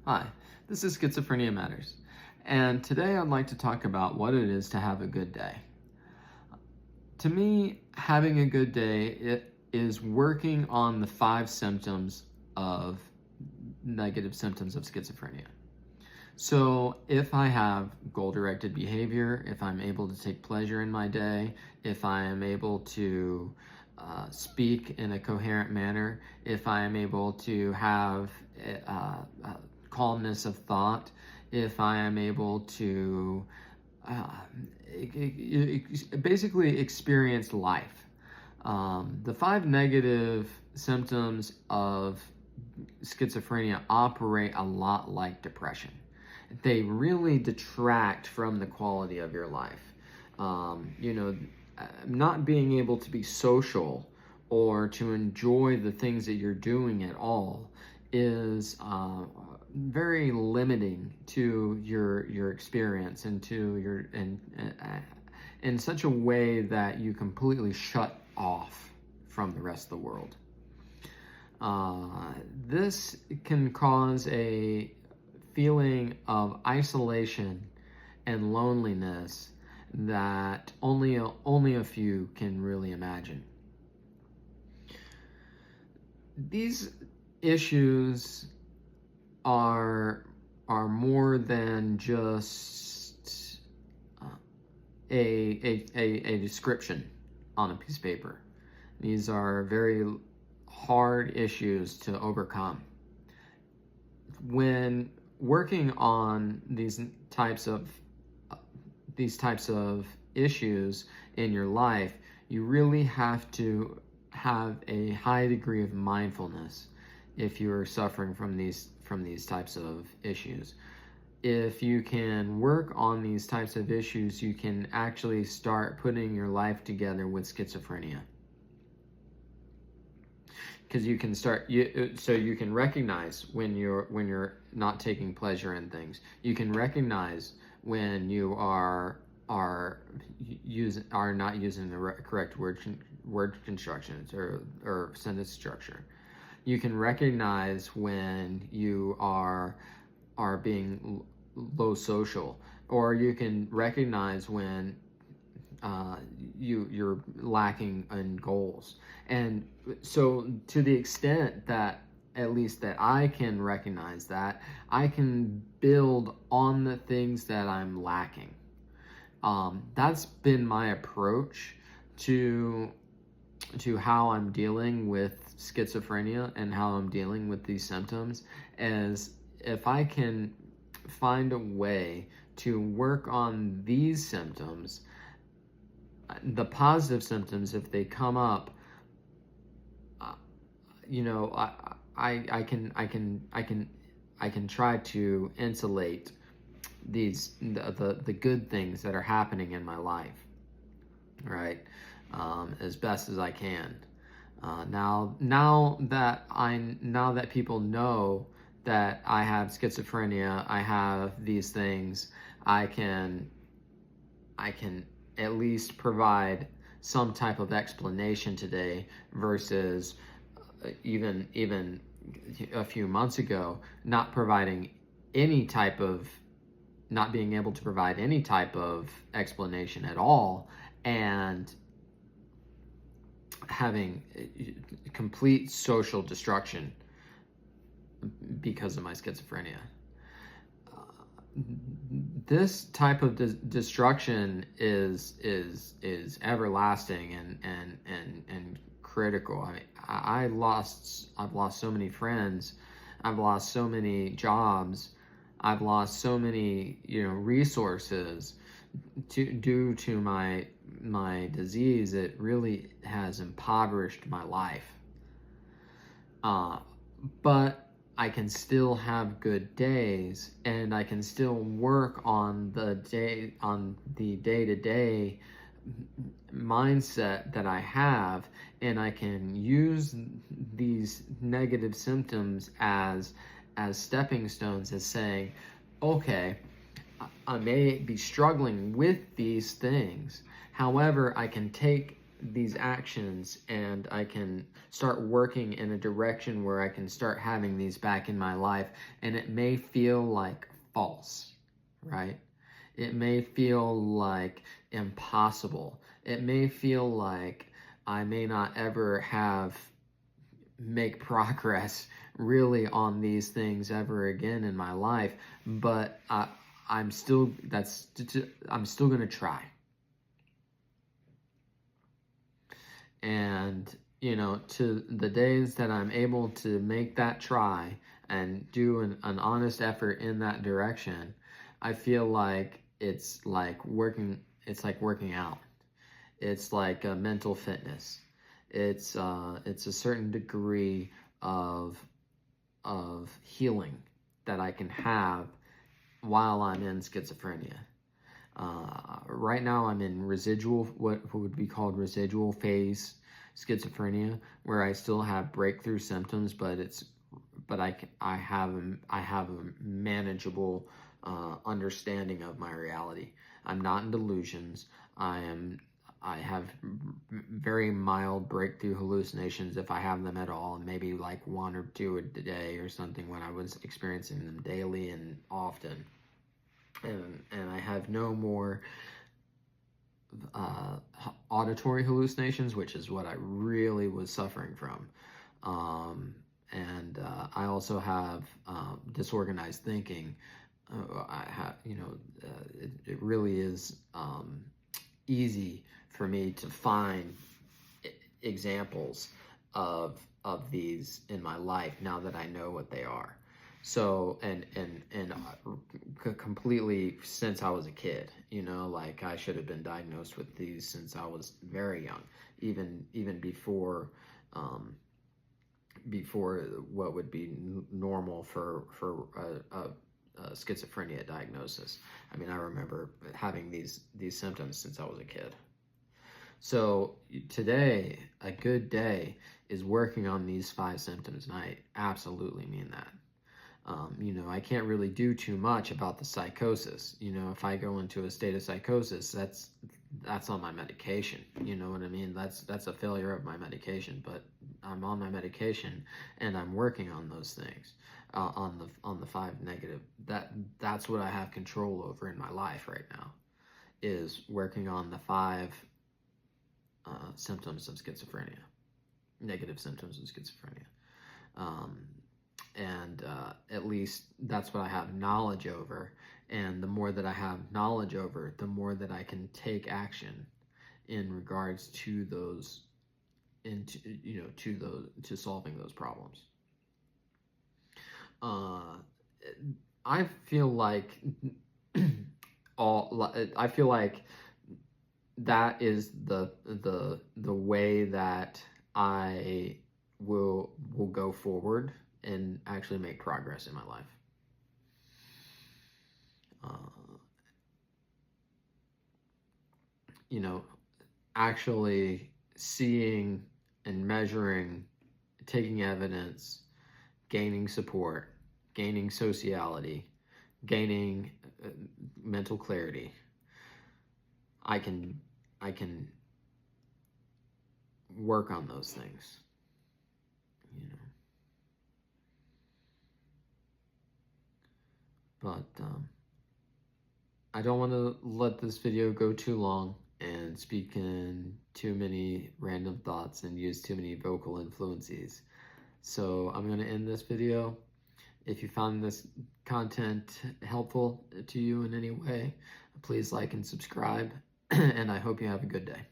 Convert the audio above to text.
Hi, this is Schizophrenia Matters, and today I'd like to talk about what it is to have a good day. To me, having a good day it is working on the 5 negative symptoms of schizophrenia. So if I have goal-directed behavior, if I'm able to take pleasure in my day, if I am able to speak in a coherent manner, if I am able to have calmness of thought, if I am able to basically experience life. The 5 negative symptoms of schizophrenia operate a lot like depression. They really detract from the quality of your life. Not being able to be social or to enjoy the things that you're doing at all is very limiting to your experience and to your in such a way that you completely shut off from the rest of the world. This can cause a feeling of isolation and loneliness that only a few can really imagine. These issues are more than just a description on a piece of paper. These are very hard issues to overcome. When working on these types of issues in your life, you really have to have a high degree of mindfulness if you are suffering from these types of issues. If you can work on these types of issues, you can actually start putting your life together with schizophrenia. Because you can so you can recognize when you're not taking pleasure in things. You can recognize when you are not using the correct word constructions or sentence structure. You can recognize when you are being low social, or you can recognize when you're lacking in goals. And so to the extent that at least that I can recognize that, I can build on the things that I'm lacking. That's been my approach to how I'm dealing with schizophrenia and how I'm dealing with these symptoms, is if I can find a way to work on these symptoms, the positive symptoms, if they come up, I can try to insulate the good things that are happening in my life, right? As best as I can. Now that people know that I have schizophrenia, I have these things, I can at least provide some type of explanation today versus even a few months ago not being able to provide any type of explanation at all, and having complete social destruction because of my schizophrenia. This type of destruction is everlasting and critical. I mean, I've lost so many friends, I've lost so many jobs, I've lost so many resources due to my disease. It really has impoverished my life. But I can still have good days, and I can still work on the day-to-day mindset that I have, and I can use these negative symptoms as stepping stones, as saying, okay, I may be struggling with these things. However, I can take these actions, and I can start working in a direction where I can start having these back in my life, and it may feel like false, right? It may feel like impossible. It may feel like I may not ever make progress really on these things ever again in my life, but I'm still going to try. And to the days that I'm able to make that try and do an honest effort in that direction, I feel like it's like working out. It's like a mental fitness. It's a certain degree of healing that I can have while I'm in schizophrenia. Right now I'm in what would be called residual phase schizophrenia, where I still have breakthrough symptoms, but I have a manageable understanding of my reality. I'm not in delusions. I have very mild breakthrough hallucinations, if I have them at all, and maybe like 1 or 2 a day or something when I was experiencing them daily and often. And I have no more auditory hallucinations, which is what I really was suffering from. And I also have disorganized thinking. I have, it really is easy for me to find examples of these in my life now that I know what they are. So, and completely since I was a kid, like I should have been diagnosed with these since I was very young, even before what would be normal for a schizophrenia diagnosis. I mean, I remember having these symptoms since I was a kid. So today, a good day is working on these 5 symptoms, and I absolutely mean that. I can't really do too much about the psychosis. If I go into a state of psychosis, that's on my medication. You know what I mean? That's a failure of my medication. But I'm on my medication, and I'm working on those things, on the 5 negative. That's what I have control over in my life right now, is working on the 5 symptoms of schizophrenia, negative symptoms of schizophrenia. And at least that's what I have knowledge over. And the more that I have knowledge over, the more that I can take action in regards to those, to solving those problems. I feel like that is the way that I will go forward and actually make progress in my life. Actually seeing and measuring, taking evidence, gaining support, gaining sociality, gaining mental clarity. I can work on those things. But I don't want to let this video go too long and speak in too many random thoughts and use too many vocal influences. So I'm going to end this video. If you found this content helpful to you in any way, please like and subscribe, and I hope you have a good day.